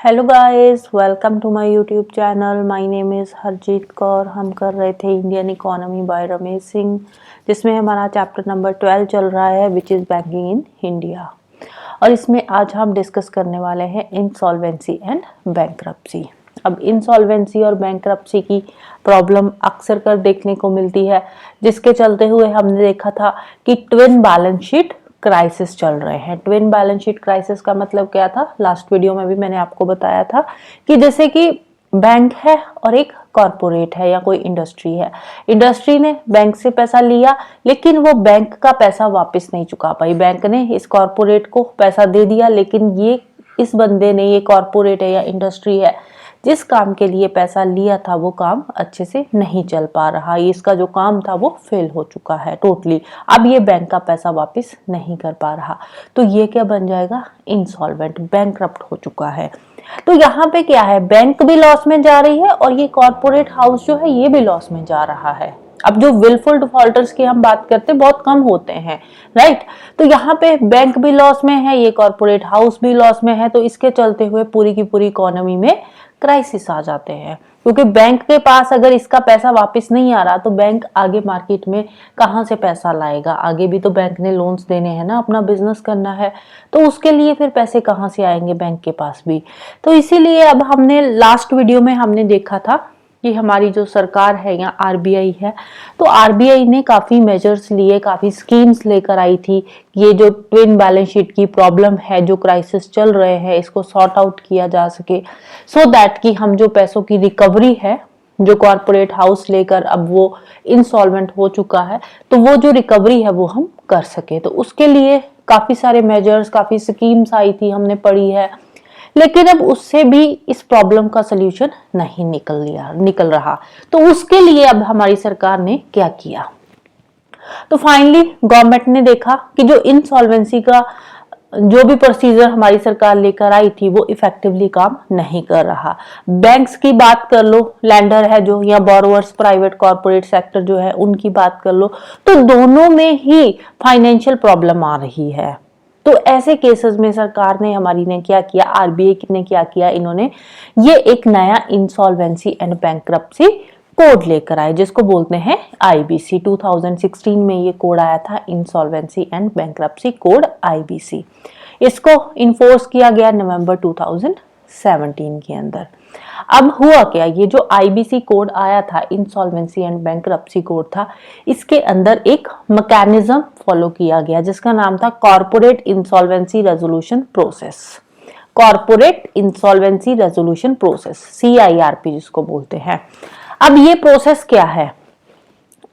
Hello guys, welcome to my YouTube channel. My name is Harjeet Kaur. हम कर रहे थे Indian economy by Ramesh Singh, जिसमें हमारा चैप्टर नंबर 12 चल रहा है, which is banking in India. और इसमें आज हम डिस्कस करने वाले हैं इंसॉल्वेंसी एंड बैंक्रप्सी। अब इंसॉल्वेंसी और बैंक्रप्सी की प्रॉब्लम अक्सर कर देखने को मिलती है, जिसके चलते हुए हमने देखा था कि ट्विन बैलेंस शीट क्राइसिस चल रहे हैं। ट्विन बैलेंस शीट क्राइसिस का मतलब क्या था, लास्ट वीडियो में भी मैंने आपको बताया था कि जैसे कि बैंक है और एक कॉरपोरेट है या कोई इंडस्ट्री है। इंडस्ट्री ने बैंक से पैसा लिया, लेकिन वो बैंक का पैसा वापस नहीं चुका पाई। बैंक ने इस कॉरपोरेट को पैसा दे दिया, लेकिन ये इस बंदे ने, ये कॉरपोरेट है या इंडस्ट्री है, जिस काम के लिए पैसा लिया था वो काम अच्छे से नहीं चल पा रहा। इसका जो काम था वो फेल हो चुका है टोटली। अब ये बैंक का पैसा वापस नहीं कर पा रहा, तो ये क्या बन जाएगा, इंसॉल्वेंट, बैंकरप्ट हो चुका है। तो यहाँ पे क्या है, बैंक भी लॉस में जा रही है और ये कॉर्पोरेट हाउस जो है ये भी लॉस में जा रहा है। अब जो विलफुल डिफॉल्टर्स की हम बात करते हैं बहुत कम होते हैं, राइट। तो यहाँ पे बैंक भी लॉस में है, ये कॉर्पोरेट हाउस भी लॉस में है, तो इसके चलते हुए पूरी की पूरी इकोनॉमी में क्राइसिस आ जाते हैं। क्योंकि बैंक के पास अगर इसका पैसा वापस नहीं आ रहा, तो बैंक आगे मार्केट में कहाँ से पैसा लाएगा। आगे भी तो बैंक ने लोन्स देने हैं ना, अपना बिजनेस करना है, तो उसके लिए फिर पैसे कहाँ से आएंगे बैंक के पास भी। तो इसीलिए अब हमने लास्ट वीडियो में हमने देखा था कि हमारी जो सरकार है या आरबीआई है, तो आरबीआई ने काफी मेजर्स लिए, काफी स्कीम्स लेकर आई थी। ये जो ट्विन बैलेंस शीट की प्रॉब्लम है, जो क्राइसिस चल रहे हैं, इसको सॉर्ट आउट किया जा सके, सो दैट कि हम जो पैसों की रिकवरी है, जो कॉर्पोरेट हाउस लेकर अब वो इंसॉल्वेंट हो चुका है, तो वो जो रिकवरी है वो हम कर सके। तो उसके लिए काफी सारे मेजर्स, काफी स्कीम्स आई थी, हमने पढ़ी है। लेकिन अब उससे भी इस प्रॉब्लम का सलूशन नहीं निकल रहा। तो उसके लिए अब हमारी सरकार ने क्या किया, तो फाइनली गवर्नमेंट ने देखा कि जो इंसॉल्वेंसी का जो भी प्रोसीजर हमारी सरकार लेकर आई थी वो इफेक्टिवली काम नहीं कर रहा। बैंक्स की बात कर लो, लैंडर है जो, या बोरोवर्स, प्राइवेट कॉर्पोरेट सेक्टर जो है, उनकी बात कर लो, तो दोनों में ही फाइनेंशियल प्रॉब्लम आ रही है। तो ऐसे केसेस में सरकार ने, हमारी ने क्या किया, आरबीआई ने क्या किया, इन्होंने ये एक नया इंसॉल्वेंसी एंड बैंक्रप्सी कोड लेकर आए, जिसको बोलते हैं आईबीसी। 2016 में ये कोड आया था, insolvency and bankruptcy code IBC. इसको इन्फोर्स किया गया नवंबर 2017 के अंदर। अब हुआ क्या, ये जो आईबीसी कोड आया था, इंसॉल्वेंसी एंड बैंक्रप्सी कोड था, इसके अंदर एक मैकेनिज्म फॉलो किया गया जिसका नाम था corporate insolvency resolution process. Corporate insolvency resolution process, CIRP जिसको बोलते हैं। अब ये प्रोसेस क्या है,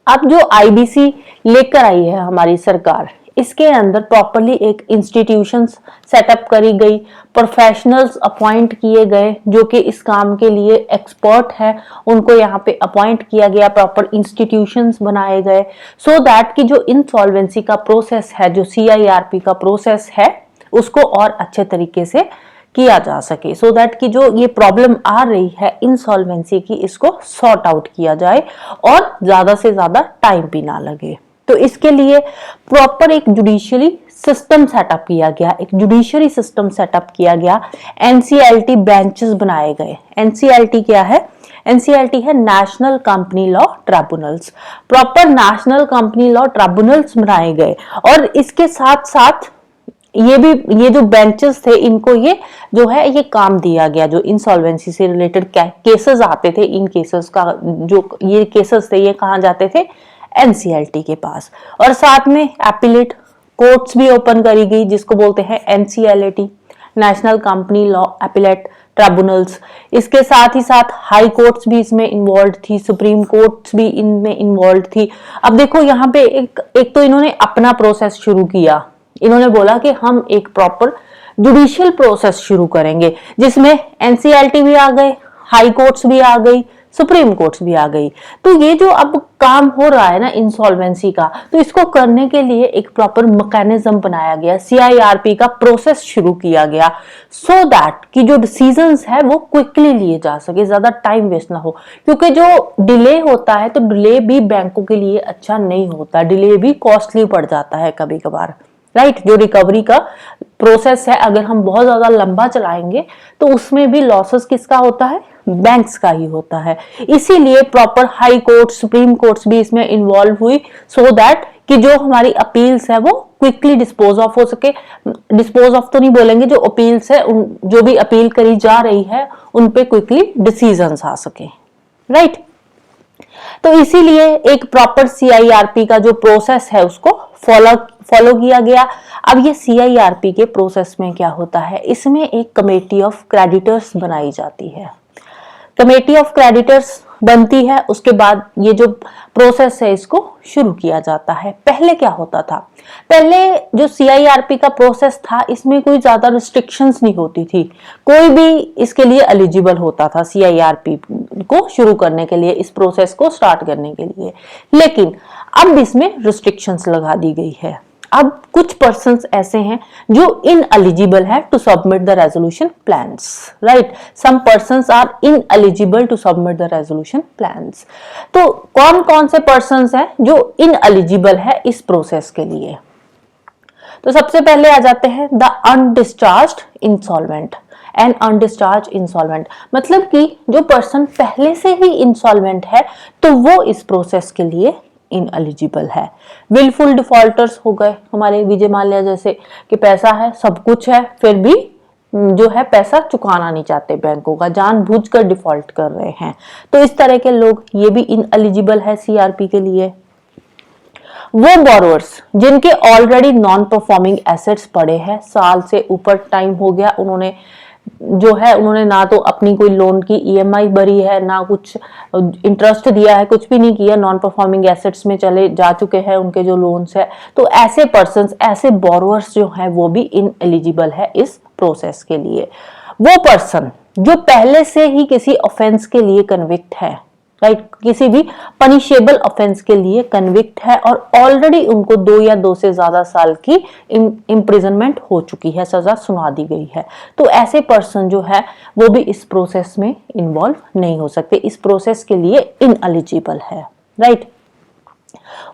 अब जो आईबीसी लेकर आई है हमारी सरकार, इसके अंदर प्रॉपरली एक इंस्टीट्यूशंस सेटअप करी गई, प्रोफेशनल्स अपॉइंट किए गए जो कि इस काम के लिए एक्सपर्ट है, उनको यहाँ पे अपॉइंट किया गया, प्रॉपर इंस्टीट्यूशंस बनाए गए, सो दैट कि जो इंसॉल्वेंसी का प्रोसेस है, जो सीआईआरपी का प्रोसेस है, उसको और अच्छे तरीके से किया जा सके, सो दैट कि जो ये प्रॉब्लम आ रही है इंसॉल्वेंसी की, इसको सॉर्ट आउट किया जाए और ज्यादा से ज्यादा टाइम भी ना लगे। तो इसके लिए प्रॉपर एक जुडिशियरी सिस्टम सेटअप किया गया, एक जुडिशियरी सिस्टम सेटअप किया गया, एनसीएलटी बेंचेस बनाए गए। एनसीएलटी क्या है, एनसीएलटी है national company law tribunals. Proper national company law tribunals बनाए गए, और इसके साथ साथ ये जो बेंचेस थे, इनको ये जो है ये काम दिया गया, जो इंसॉल्वेंसी से रिलेटेड केसेस आते थे, इन केसेस का जो ये केसेस थे ये कहाँ जाते थे, एनसीएलटी के पास। और साथ में एपिलेट कोर्ट्स भी ओपन करी गई, जिसको बोलते हैं NCLT, national company law appellate tribunals. इसके साथ ही साथ हाई कोर्ट्स भी इसमें इन्वॉल्व थी, सुप्रीम कोर्ट्स भी इनमें इन्वॉल्व थी। अब देखो यहाँ पे एक तो इन्होंने अपना प्रोसेस शुरू किया, इन्होंने बोला कि हम एक प्रॉपर जुडिशियल प्रोसेस शुरू करेंगे, जिसमें एनसीएलटी भी आ गए, हाई कोर्ट्स भी आ गई, सुप्रीम कोर्ट्स भी आ गई। तो ये जो अब काम हो रहा है ना इंसॉल्वेंसी का, तो इसको करने के लिए एक प्रॉपर मैकेनिज्म बनाया गया, सीआईआरपी का प्रोसेस शुरू किया गया, सो दैट कि जो डिसीजंस है वो क्विकली लिए जा सके, ज्यादा टाइम वेस्ट ना हो। क्योंकि जो डिले होता है, तो डिले भी बैंकों के लिए अच्छा नहीं होता, डिले भी कॉस्टली पड़ जाता है कभी कभार, राइट। जो रिकवरी का प्रोसेस है अगर हम बहुत ज्यादा लंबा चलाएंगे तो उसमें भी लॉसेस किसका होता है, बैंक्स का ही होता है। इसीलिए proper high court, supreme courts भी इसमें इन्वॉल्व हुई सो दैट कि जो हमारी अपील्स है वो क्विकली डिस्पोज ऑफ हो सके। डिस्पोज ऑफ तो नहीं बोलेंगे, जो अपील्स है जो भी अपील करी जा रही है उन पे क्विकली डिसीजंस आ सके, राइट। तो इसीलिए एक प्रॉपर सीआईआरपी का जो प्रोसेस है उसको फॉलो किया गया। अब ये सीआईआरपी के प्रोसेस में क्या होता है, इसमें एक कमेटी ऑफ क्रेडिटर्स बनाई जाती है। कमेटी ऑफ क्रेडिटर्स बनती है, उसके बाद ये जो प्रोसेस है इसको शुरू किया जाता है। पहले क्या होता था, पहले जो सीआईआरपी का प्रोसेस था इसमें कोई ज्यादा रिस्ट्रिक्शंस नहीं होती थी, कोई भी इसके लिए एलिजिबल होता था सीआईआरपी को शुरू करने के लिए, इस प्रोसेस को स्टार्ट करने के लिए। लेकिन अब इसमें रिस्ट्रिक्शंस लगा दी गई है। अब कुछ पर्सन्स ऐसे हैं जो इनएलिजिबल है to submit the resolution plans, right. Some persons are ineligible to submit the resolution plans. तो कौन कौन से पर्सन्स हैं जो इनएलिजिबल है इस प्रोसेस के लिए? तो सबसे पहले आ जाते हैं the undischarged insolvent. An undischarged insolvent मतलब कि जो पर्सन पहले से ही इंसॉल्वेंट है तो वो इस प्रोसेस के लिए इनएलिजिबल है। विलफुल डिफॉल्टर्स हो गए हमारे विजय माल्या जैसे, कि पैसा है, सब कुछ है, फिर भी जो है पैसा चुकाना नहीं चाहते बैंकों का, जानबूझकर डिफॉल्ट कर रहे हैं। तो इस तरह के लोग ये भी इनएलिजिबल है सीआरपी के लिए। वो बोरोवर्स जिनके ऑलरेडी नॉन परफॉर्मिंग एसेट्स पड़े हैं, साल से ऊपर टाइम हो गया, उन्होंने ना तो अपनी कोई लोन की ईएमआई भरी है, ना कुछ इंटरेस्ट दिया है, कुछ भी नहीं किया, नॉन परफॉर्मिंग एसेट्स में चले जा चुके हैं उनके जो लोन्स है। तो ऐसे पर्सन्स, ऐसे बोरोवर्स जो हैं वो भी इनएलिजिबल है इस प्रोसेस के लिए। वो पर्सन जो पहले से ही किसी ऑफेंस के लिए कन्विक्ट है, राइट, किसी भी पनिशेबल ऑफेंस के लिए कन्विक्ट है और ऑलरेडी उनको 2 या 2 से ज्यादा साल की इम्प्रिजनमेंट हो चुकी है, सजा सुना दी गई है। तो ऐसे पर्सन जो है वो भी इस प्रोसेस में इन्वॉल्व नहीं हो सकते, इस प्रोसेस के लिए इनएलिजिबल है, राइट।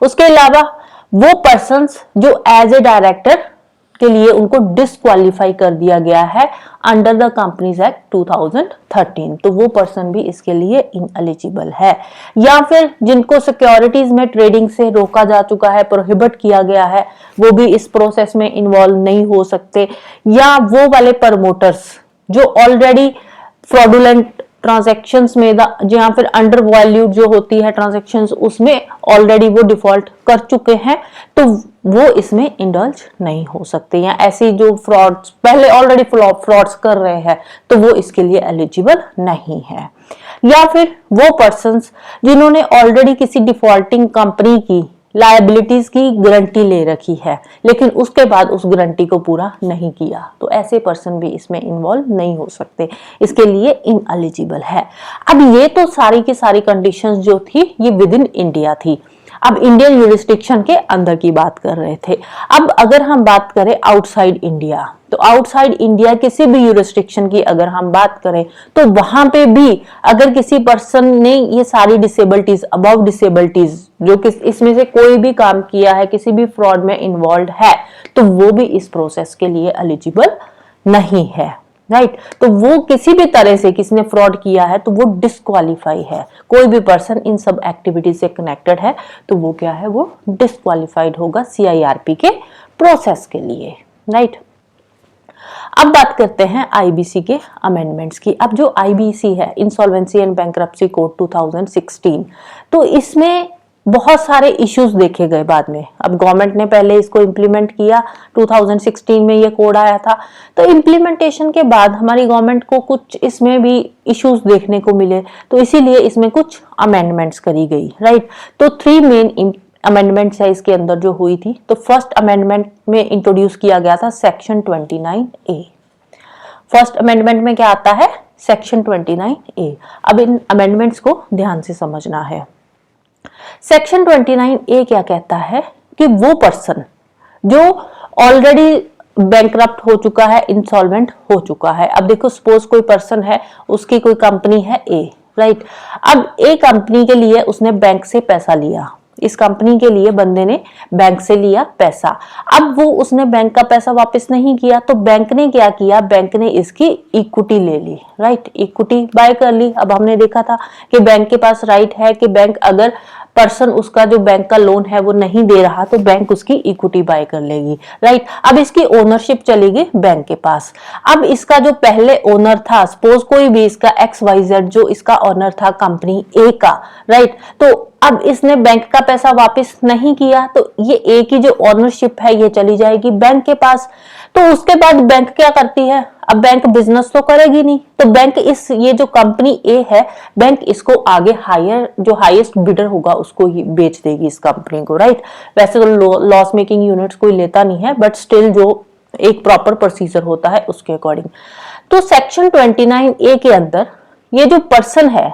उसके अलावा वो पर्सन्स जो एज ए डायरेक्टर के लिए उनको डिस्क्वालीफाई कर दिया गया है अंडर द कंपनीज एक्ट 2013, तो वो पर्सन भी इसके लिए इनएलिजिबल है। या फिर जिनको सिक्योरिटीज में ट्रेडिंग से रोका जा चुका है, प्रोहिबिट किया गया है, वो भी इस प्रोसेस में इन्वॉल्व नहीं हो सकते। या वो वाले प्रमोटर्स जो ऑलरेडी फ्रॉडुलेंट ट्रांजैक्शंस में या फिर अंडर वैल्यूड जो होती है ट्रांजैक्शंस, उसमें ऑलरेडी वो डिफॉल्ट कर चुके हैं, तो वो इसमें इंडल्ज नहीं हो सकते। या ऐसी जो फ्रॉड्स पहले ऑलरेडी फ्रॉड्स कर रहे हैं तो वो इसके लिए एलिजिबल नहीं है। या फिर वो पर्संस जिन्होंने ऑलरेडी किसी डिफॉल्टिंग कंपनी की लायबिलिटीज की गारंटी ले रखी है लेकिन उसके बाद उस गारंटी को पूरा नहीं किया, तो ऐसे पर्सन भी इसमें इन्वॉल्व नहीं हो सकते, इसके लिए इनएलिजिबल है। अब ये तो सारी की सारी कंडीशंस जो थी ये विद इन इंडिया थी। अब इंडियन यूरिस्डिक्शन के अंदर की बात कर रहे थे। अब अगर हम बात करें आउटसाइड इंडिया, तो आउटसाइड इंडिया किसी भी यूरिस्डिक्शन की अगर हम बात करें तो वहां पे भी अगर किसी पर्सन ने ये सारी डिसेबिलिटीज, अबव डिसेबिलिटीज जो इसमें से कोई भी काम किया है, किसी भी फ्रॉड में इन्वॉल्व है, तो वो भी इस प्रोसेस के लिए एलिजिबल नहीं है, राइट। तो वो किसी भी तरह से किसी ने फ्रॉड किया है तो वो डिस्क्वालीफाई है। कोई भी पर्सन इन सब एक्टिविटीज से कनेक्टेड है तो वो क्या है, वो डिस्क्वालीफाइड होगा सीआईआरपी के प्रोसेस के लिए, राइट। अब बात करते हैं आईबीसी के अमेंडमेंट्स की। अब जो आईबीसी है, इंसॉल्वेंसी एंड बैंक्रप्सी कोड 2016, तो इसमें बहुत सारे इश्यूज देखे गए बाद में। अब गवर्नमेंट ने पहले इसको इम्प्लीमेंट किया, 2016 में ये कोड आया था, तो इम्प्लीमेंटेशन के बाद हमारी गवर्नमेंट को कुछ इसमें भी इश्यूज देखने को मिले, तो इसीलिए इसमें कुछ अमेंडमेंट्स करी गई, राइट। तो 3 मेन अमेंडमेंट्स है इसके अंदर जो हुई थी। तो फर्स्ट अमेंडमेंट में इंट्रोड्यूस किया गया था सेक्शन 29A। फर्स्ट अमेंडमेंट में क्या आता है, सेक्शन 29A। अब इन अमेंडमेंट्स को ध्यान से समझना है। सेक्शन 29A क्या कहता है कि वो पर्सन जो ऑलरेडी बैंकरप्ट हो चुका है, इंसॉल्वेंट हो चुका है। अब देखो, सपोज कोई पर्सन है, उसकी कोई कंपनी है ए, राइट। अब ए कंपनी के लिए उसने बैंक से पैसा लिया, इस कंपनी के लिए बंदे ने बैंक से लिया पैसा। अब वो उसने बैंक का पैसा वापस नहीं किया, तो बैंक ने क्या किया, बैंक ने इसकी इक्विटी ले ली, राइट, इक्विटी बाय कर ली। अब हमने देखा था कि बैंक के पास राइट है कि बैंक अगर पर्सन उसका जो बैंक का लोन है वो नहीं दे रहा तो बैंक उसकी इक्विटी बाय कर लेगी, राइट। अब इसकी ओनरशिप चलेगी बैंक के पास। अब इसका जो पहले ओनर था, सपोज कोई भी इसका XYZ जो इसका ओनर था कंपनी ए का, राइट, तो अब इसने बैंक का पैसा वापस नहीं किया तो ये ए की जो ओनरशिप है ये चली जाएगी बैंक के पास। तो उसके बाद बैंक क्या करती है, अब बैंक बिजनेस तो करेगी नहीं, तो बैंक ये जो कंपनी ए है, बैंक इसको आगे जो हाईएस्ट बिडर होगा उसको ही बेच देगी इस कंपनी को, राइट। वैसे तो लॉस मेकिंग यूनिट्स कोई लेता नहीं है, बट स्टिल जो एक प्रॉपर प्रोसीजर होता है उसके अकॉर्डिंग। तो सेक्शन 29A के अंदर ये जो पर्सन है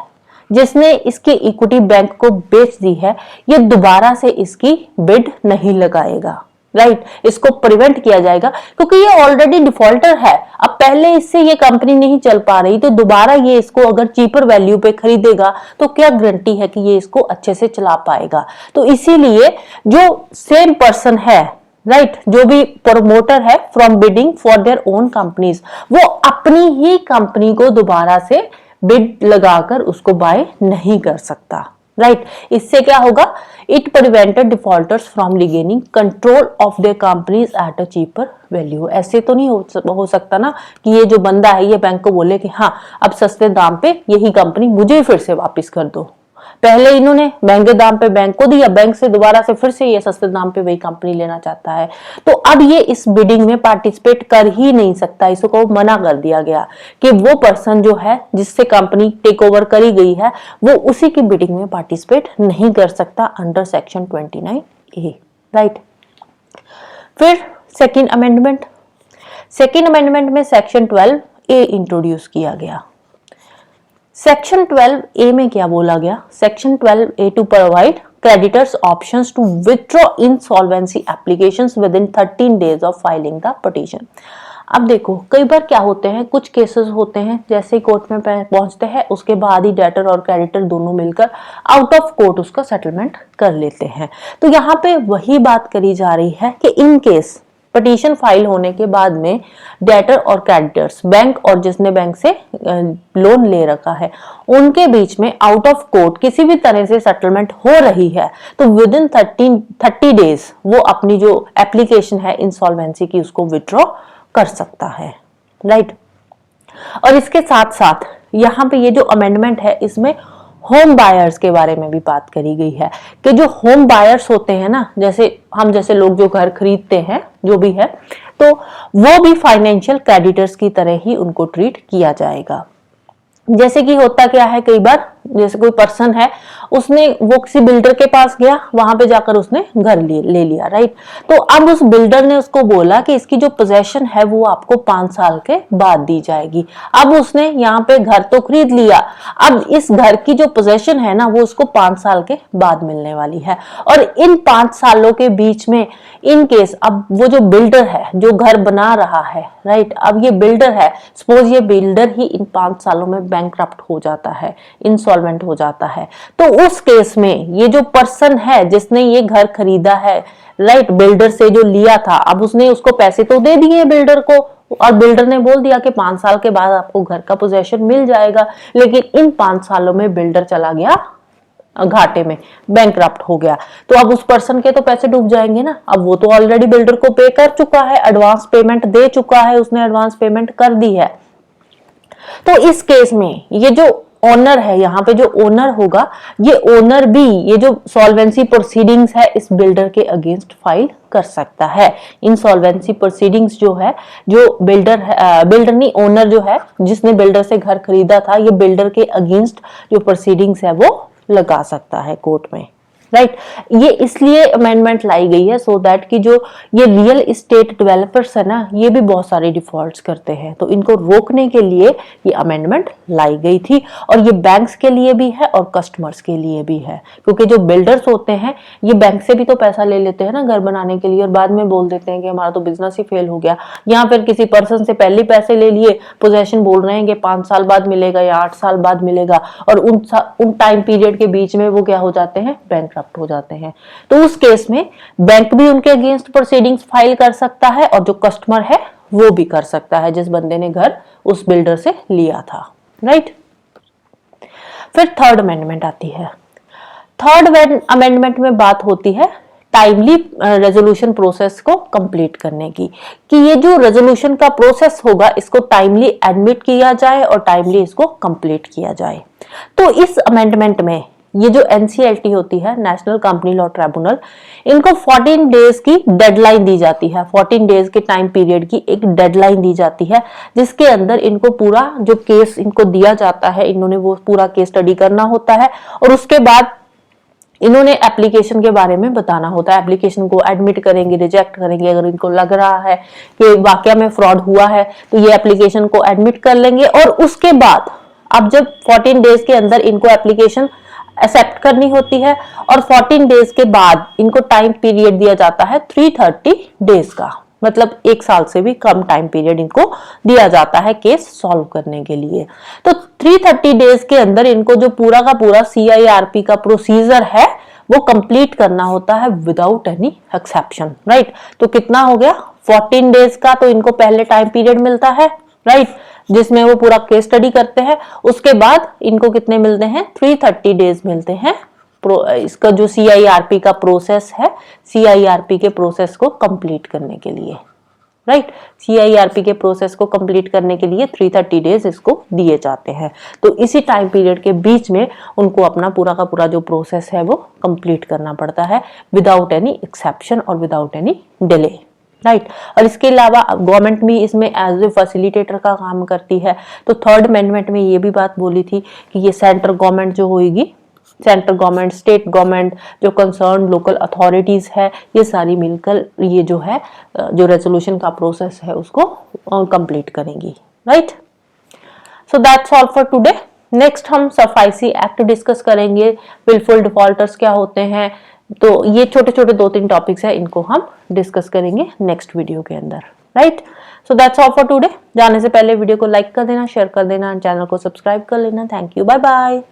जिसने इसकी इक्विटी बैंक को बेच दी है, ये दोबारा से इसकी बिड नहीं लगाएगा, राइट, इसको प्रिवेंट किया जाएगा क्योंकि ये ऑलरेडी डिफॉल्टर है। अब पहले इससे ये कंपनी नहीं चल पा रही तो दोबारा ये इसको अगर चीपर वैल्यू पे खरीदेगा तो क्या गारंटी है कि ये इसको अच्छे से चला पाएगा। तो इसीलिए जो सेम पर्सन है, राइट, जो भी प्रमोटर है from bidding for their own companies, वो अपनी ही कंपनी को दोबारा से बिड लगाकर उसको बाय नहीं कर सकता, राइट। इससे क्या होगा, it prevented defaulters from regaining control of their companies at a cheaper value. ऐसे तो नहीं हो सकता ना कि ये जो बंदा है ये बैंक को बोले कि हाँ अब सस्ते दाम पे यही कंपनी मुझे फिर से वापस कर दो। पहले इन्होंने महंगे दाम पे बैंक को दिया, बैंक से दोबारा से फिर से ये सस्ते दाम पे वही कंपनी लेना चाहता है, तो अब ये इस बिडिंग में पार्टिसिपेट कर ही नहीं सकता। इसको मना कर दिया गया कि वो पर्सन जो है जिससे कंपनी टेक ओवर करी गई है वो उसी की बिडिंग में पार्टिसिपेट नहीं कर सकता अंडर सेक्शन 29A, राइट। फिर सेकेंड अमेंडमेंट में सेक्शन 12A इंट्रोड्यूस किया गया। सेक्शन 12A में क्या बोला गया, section 12A to provide creditors options to withdraw insolvency applications within 13 days of filing the petition. अब देखो कई बार क्या होते हैं, कुछ केसेस होते हैं जैसे कोर्ट में पहुंचते हैं उसके बाद ही डेटर और क्रेडिटर दोनों मिलकर आउट ऑफ कोर्ट उसका सेटलमेंट कर लेते हैं। तो यहाँ पे वही बात करी जा रही है कि इन केस पिटीशन फाइल होने के बाद में डेटर और क्रेडिटर्स, बैंक और जिसने बैंक से लोन ले रखा है, उनके बीच में आउट ऑफ कोर्ट किसी भी तरह से सेटलमेंट हो रही है तो विद इन 30 डेज वो अपनी जो एप्लीकेशन है इंसॉल्वेंसी की उसको विथड्रॉ कर सकता है, राइट। और इसके साथ साथ यहाँ पे ये जो अमेंडमेंट है इसमें होम बायर्स के बारे में भी बात करी गई है कि जो होम बायर्स होते हैं ना, जैसे लोग जो घर खरीदते हैं जो भी है, तो वो भी फाइनेंशियल क्रेडिटर्स की तरह ही उनको ट्रीट किया जाएगा। जैसे कि होता क्या है, कई बार जैसे कोई पर्सन है उसने वो किसी बिल्डर के पास गया, वहां पे जाकर उसने घर ले लिया, राइट। तो अब उस बिल्डर ने उसको बोला कि इसकी जो पोजेशन है वो आपको 5 साल के बाद दी जाएगी। अब उसने यहाँ पे घर तो खरीद लिया, अब इस घर की जो पोजेशन है ना वो उसको 5 साल के बाद मिलने वाली है। और इन 5 सालों के बीच में इन केस अब वो जो बिल्डर है जो घर बना रहा है, राइट, अब ये बिल्डर है, सपोज ये बिल्डर ही इन 5 सालों में बैंकक्रप्ट हो जाता है, इंसॉल्वेंट हो जाता है, तो उस केस में ये जो पर्सन है जिसने ये घर खरीदा है, राइट, बिल्डर से जो लिया था, अब उसने उसको पैसे तो दे दिए बिल्डर को और बिल्डर ने बोल दिया कि 5 साल के बाद आपको घर का पोजेशन मिल जाएगा, लेकिन इन 5 सालों में बिल्डर चला गया घाटे में, बैंकक्रप्ट हो गया, तो अब उस पर्सन के तो पैसे डूब जाएंगे ना। अब वो तो ऑलरेडी बिल्डर को पे कर चुका है, एडवांस पेमेंट दे चुका है, उसने एडवांस पेमेंट कर दी है। तो इस केस में ये जो ओनर है, यहाँ पे जो ओनर होगा, ये ओनर भी ये जो सॉल्वेंसी प्रोसीडिंग्स है इस बिल्डर के अगेंस्ट फाइल कर सकता है। इंसॉल्वेंसी प्रोसीडिंग्स जो है, जो बिल्डर नहीं, ओनर जो है जिसने बिल्डर से घर खरीदा था, ये बिल्डर के अगेंस्ट जो प्रोसीडिंग्स है वो लगा सकता है कोर्ट में, राइट। ये इसलिए अमेंडमेंट लाई गई है सो दैट कि जो ये रियल एस्टेट डेवलपर्स है ना, ये भी बहुत सारे डिफॉल्ट्स करते हैं, तो इनको रोकने के लिए ये अमेंडमेंट लाई गई थी। और ये बैंक्स के लिए भी है और कस्टमर्स के लिए भी है, क्योंकि जो बिल्डर्स होते हैं ये बैंक से भी तो पैसा ले लेते हैं ना घर बनाने के लिए, और बाद में बोल देते हैं कि हमारा तो बिजनेस ही फेल हो गया, या फिर किसी पर्सन से पहले पैसे ले लिए, पोजेशन बोल रहे हैं कि 5 साल बाद मिलेगा या 8 साल बाद मिलेगा, और उन टाइम पीरियड के बीच में वो क्या हो जाते हैं, बैंकक्रप्ट अफेक्ट हो जाते हैं। तो उस केस में बैंक भी उनके अगेंस्ट प्रोसीडिंग्स फाइल कर सकता है और जो कस्टमर है वो भी कर सकता है जिस बंदे ने घर उस बिल्डर से लिया था, राइट। फिर थर्ड अमेंडमेंट आती है। थर्ड अमेंडमेंट में बात होती है टाइमली रेजोल्यूशन प्रोसेस को कंप्लीट करने की, कि ये जो रेजोल्यूशन का प्रोसेस होगा इसको टाइमली एडमिट किया जाए और टाइमली इसको कंप्लीट किया जाए। तो इस अमेंडमेंट में ये जो NCLT होती है, नेशनल कंपनी लॉ ट्रिब्यूनल, इनको 14 डेज की डेडलाइन दी जाती है। 14 डेज के टाइम पीरियड की एक डेडलाइन दी जाती है जिसके अंदर इनको पूरा जो केस इनको दिया जाता है, इन्होंने वो पूरा केस स्टडी करना होता है और उसके बाद इन्होंने एप्लीकेशन के बारे में बताना होता है। एप्लीकेशन को एडमिट करेंगे, रिजेक्ट करेंगे। अगर इनको लग रहा है कि वाकया में फ्रॉड हुआ है तो ये एप्लीकेशन को एडमिट कर लेंगे और उसके बाद अब जब 14 डेज के अंदर इनको एप्लीकेशन एक्सेप्ट करनी होती है और 14 डेज के बाद इनको टाइम पीरियड दिया जाता है 330 डेज का, मतलब 1 साल से भी कम टाइम पीरियड इनको दिया जाता है केस सॉल्व करने के लिए। तो 330 डेज के अंदर इनको जो पूरा का पूरा CIRP का प्रोसीजर है वो कंप्लीट करना होता है विदाउट एनी एक्सेप्शन, राइट। तो कितना हो गया, 14 डेज का तो इनको पहले टाइम पीरियड मिलता है, राइट, जिसमें वो पूरा केस स्टडी करते हैं। उसके बाद इनको कितने मिलते हैं, 330 डेज मिलते हैं इसका जो CIRP का प्रोसेस है, CIRP के प्रोसेस को कंप्लीट करने के लिए, राइट। CIRP के प्रोसेस को कंप्लीट करने के लिए 330 डेज इसको दिए जाते हैं। तो इसी टाइम पीरियड के बीच में उनको अपना पूरा का पूरा जो प्रोसेस है वो कंप्लीट करना पड़ता है विदाउट एनी एक्सेप्शन और विदाउट एनी डिले, राइट। और इसके अलावा गवर्नमेंट भी इसमें एज ए फैसिलिटेटर का काम करती है। तो थर्ड अमेंडमेंट में ये भी बात बोली थी कि ये सेंट्रल गवर्नमेंट जो होगी, सेंट्रल गवर्नमेंट, स्टेट गवर्नमेंट, जो कंसर्न लोकल अथॉरिटीज है, ये सारी मिलकर ये जो है जो रेजोल्यूशन का प्रोसेस है उसको कंप्लीट करेंगी, right. So that's all for today. Next हम सफाइसी एक्ट डिस्कस करेंगे, विलफुल डिफॉल्टर्स क्या होते हैं। तो ये छोटे छोटे 2-3 टॉपिक्स है, इनको हम डिस्कस करेंगे नेक्स्ट वीडियो के अंदर, right. So that's all for today. जाने से पहले वीडियो को लाइक कर देना, शेयर कर देना, चैनल को सब्सक्राइब कर लेना। Thank you, bye bye.